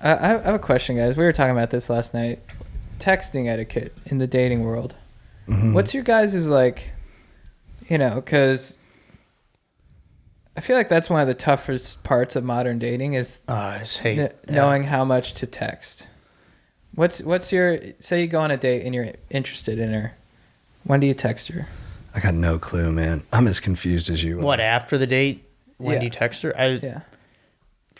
I have a question, guys. We were talking about this last night. Texting etiquette in the dating world. Mm-hmm. What's your guys' like, because I feel like that's one of the toughest parts of modern dating is knowing how much to text. What's your, say you go on a date and you're interested in her. When do you text her? I got no clue, man. I'm as confused as you are. What, after the date? When do you text her? Yeah.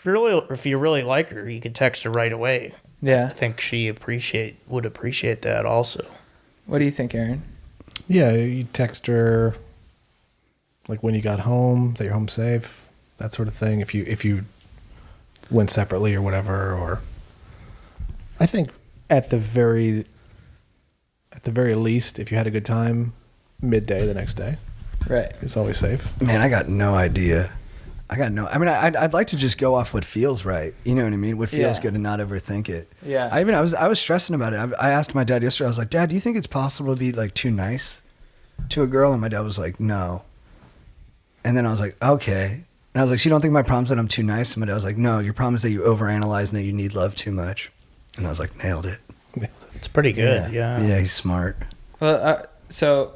If you really like her, you could text her right away. Yeah. I think she would appreciate that also. What do you think, Aaron? Yeah, you text her like when you got home, that you're home safe, that sort of thing. If you went separately or whatever, or I think at the very least, if you had a good time, midday the next day. Right. It's always safe. Man, I got no idea. I mean, I'd like to just go off what feels right. You know what I mean? What feels good and not overthink it. Yeah. I was stressing about it. I asked my dad yesterday. I was like, Dad, do you think it's possible to be like too nice to a girl? And my dad was like, no. And then I was like, okay. And I was like, so you don't think my problem's that I'm too nice? And my dad was like, no, your problem is that you overanalyze and that you need love too much. And I was like, nailed it. It's pretty good. Yeah. Yeah, he's smart. Well, so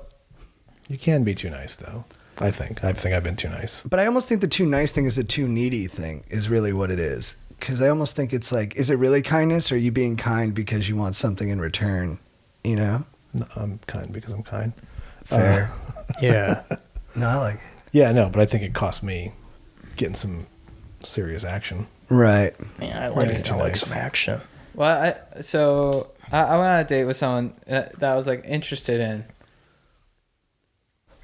You can be too nice, though. I think I've been too nice. But I almost think the too nice thing is a too needy thing is really what it is. Because I almost think it's like, is it really kindness or are you being kind because you want something in return? You know? No, I'm kind because I'm kind. Fair. Yeah. No, I like it. Yeah, no, but I think it cost me getting some serious action. Right. Yeah, I Right. like some action. Well, I went on a date with someone that I was like interested in.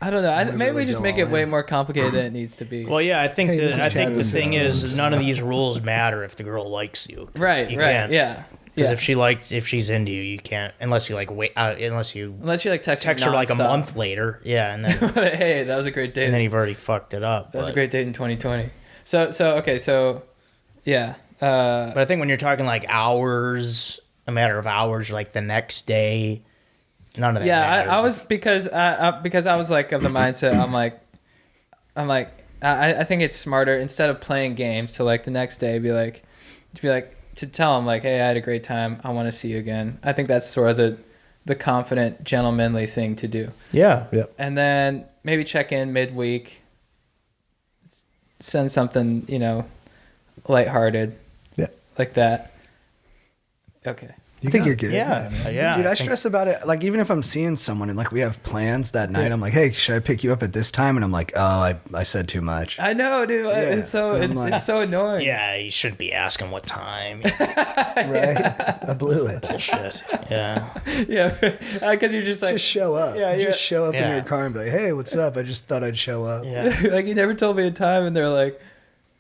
I don't know. Maybe we just make it way more complicated than it needs to be. Well, yeah, I think Hey, this is the Chad's thing assistant. is none of these rules matter if the girl likes you. Right. You Right. can't. Yeah. Because Yeah. if she's into you, you can't unless you like wait unless you like text her like a nonstop. month later. Yeah, and then Hey, that was a great date. and then you've already fucked it up. That was a great date in 2020. So yeah. But I think when you're talking like hours, a matter of hours, like the next day, none of that. Yeah, matters. I was because I was like of the mindset. I think it's smarter instead of playing games to like the next day be like to tell them like, hey, I had a great time. I want to see you again. I think that's sort of the confident, gentlemanly thing to do. Yeah. Yep. And then maybe check in midweek. Send something, lighthearted. Yeah. Like that. Okay. I think you're good. Yeah. Yeah. Dude, I think- stress about it. Like, even if I'm seeing someone and like we have plans that night, I'm like, hey, should I pick you up at this time? And I'm like, oh, I said too much. I know, dude. It's so it's so annoying. Yeah, you shouldn't be asking what time. Right? I blew it. Bullshit. Yeah. Yeah, because you're just like Just show up. Yeah, Just show up in Yeah. your car and be like, hey, what's up? I just thought I'd show up. Yeah. like you never told me a time, and they're like,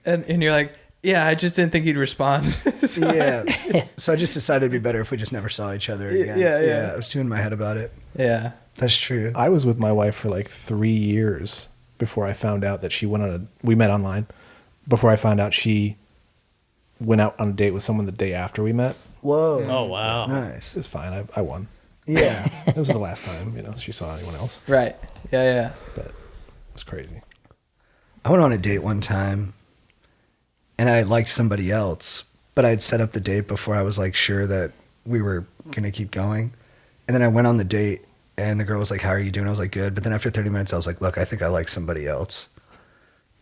and you're like, yeah, I just didn't think you'd respond. So Yeah. So I just decided it'd be better if we just never saw each other again. Yeah. I was too in my head about it. yeah. That's true. I was with my wife for like 3 years before I found out that she we met online, before I found out she went out on a date with someone the day after we met. Whoa. Oh wow. Nice. It was fine. I won. Yeah. It was the last time, she saw anyone else. Right. Yeah. But it was crazy. I went on a date one time and I liked somebody else, but I'd set up the date before I was like sure that we were going to keep going. And then I went on the date and the girl was like, how are you doing? I was like, good. But then after 30 minutes, I was like, look, I think I like somebody else.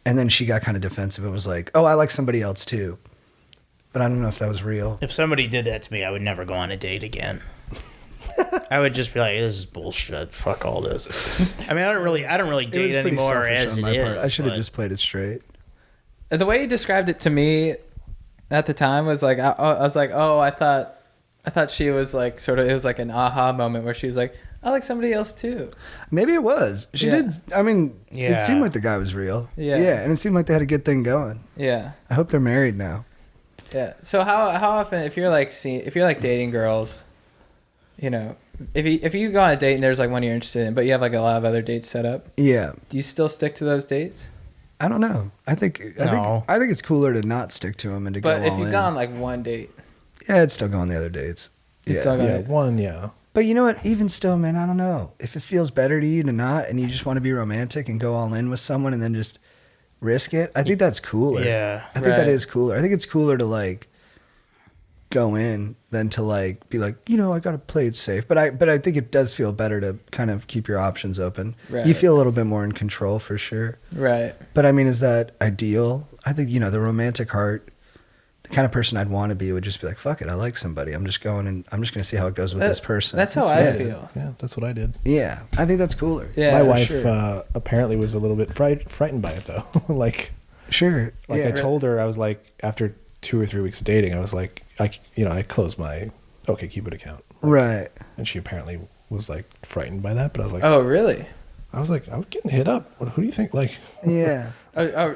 And then she got kind of defensive and was like, oh, I like somebody else too. But I don't know if that was real. If somebody did that to me, I would never go on a date again. I would just be like, this is bullshit. Fuck all this. I mean, I don't really It date was pretty anymore selfish as on it my is. part. I should have but- just played it straight. The way you described it to me at the time was like, I was like, oh, I thought she was like sort of, it was like an aha moment where she was like, I like somebody else too. Maybe it was. She Yeah. did. I mean, it Yeah. seemed like the guy was real. Yeah. Yeah. And it seemed like they had a good thing going. Yeah. I hope they're married now. Yeah. So how often, if you're like dating girls, if you go on a date and there's like one you're interested in, but you have like a lot of other dates set up, Yeah. do you still stick to those dates? I don't know. I think it's cooler to not stick to them and to But go if all you've in. gone like one date, Yeah, I'd still go on the other dates. You'd Yeah. still go- Yeah, Right. one, yeah. But you know what? Even still, man, I don't know. If it feels better to you to not and you just want to be romantic and go all in with someone and then just risk it, I think that's cooler. Yeah. I think that Right. is cooler. I think it's cooler to like go in than to like be like, I got to play it safe. But I think it does feel better to kind of keep your options open. Right. You feel a little bit more in control for sure. Right. But I mean, is that ideal? I think, the romantic heart, the kind of person I'd want to be would just be like, fuck it, I like somebody. I'm just going and I'm just going to see how it goes with this person. That's how I feel. Yeah, that's what I did. Yeah, I think that's cooler. Yeah, my for wife sure. Apparently was a little bit frightened by it though. Sure. I told her, I was like, after 2 or 3 weeks of dating, I was like, I closed my OkCupid account. Right. And she apparently was like frightened by that, but I was like, Oh, really? I was getting hit up. Who do you think? Like, Yeah.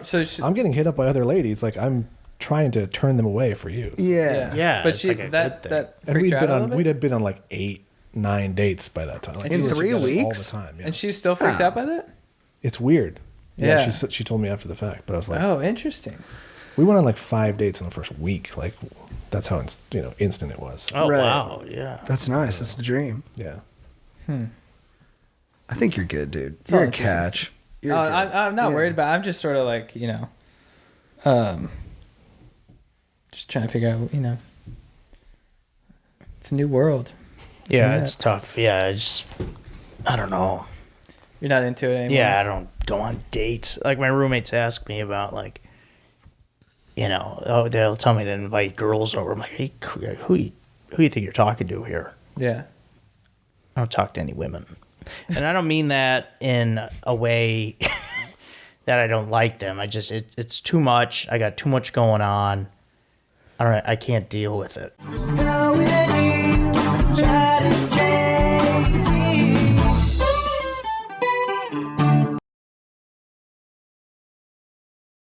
So I'm getting hit up by other ladies. Like, I'm trying to turn them away for you. Yeah. Yeah, But it's she like a that good that And freaked her out a little we bit? had been on like 8-9 dates by that time. Like, In we were 3 together all weeks? the time. Yeah. And she was still freaked out by that? It's weird. Yeah, Yeah. she told me after the fact, but I was like, Oh, interesting. we went on like 5 dates in the first week. Like, that's how instant it was. Oh Right. wow, yeah. That's nice. That's the dream. Yeah. I think you're good, dude. It's all You're a interesting. catch. You're good. I'm not Yeah. worried about it. I'm just sort of like, just trying to figure out, it's a new world. Yeah, Yeah. it's tough. Yeah, I don't know. You're not into it anymore? Yeah, I don't go on dates. Like my roommates ask me about like, they'll tell me to invite girls over. I'm like, hey, who you think you're talking to here? Yeah. I don't talk to any women, and I don't mean that in a way that I don't like them. it's too much. I got too much going on. I can't deal with it.